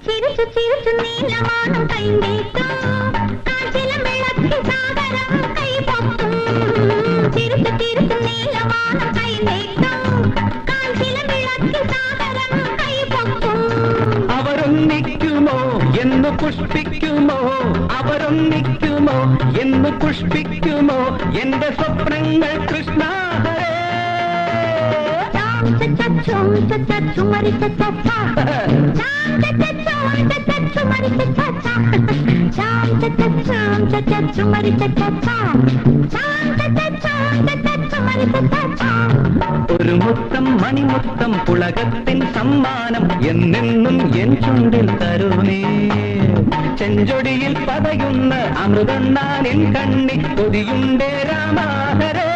ചിരിച്ചു ചിരിച്ചു നീലമാനം കൈനീട്ടും കാഞ്ചിലം വിളക്കി സാഗരം കൈപൊത്തും ചിരിച്ചു ചിരിച്ചു നീലമാനം കൈനീട്ടും കാഞ്ചിലം വിളക്കി സാഗരം കൈപൊത്തും അവരൊന്നിക്കുമോ എന്ന് പുഷ്പിക്കുമോ അവരൊന്നിക്കുമോ എന്ന് പുഷ്പിക്കുമോ എന്റെ സ്വപ്നങ്ങൾ കൃഷ്ണ ഒരു മുത്തം മണിമുത്തം പുളകത്തിൻ സമ്മാനം എന്നെന്നും എൻ ചുണ്ടിൽ തരുന്നേ ചെഞ്ചൊടിയിൽ പതയുന്ന അമൃതണ്ണാനിൻ കണ്ണി കൊതിയുണ്ടേ രാമാഹരേ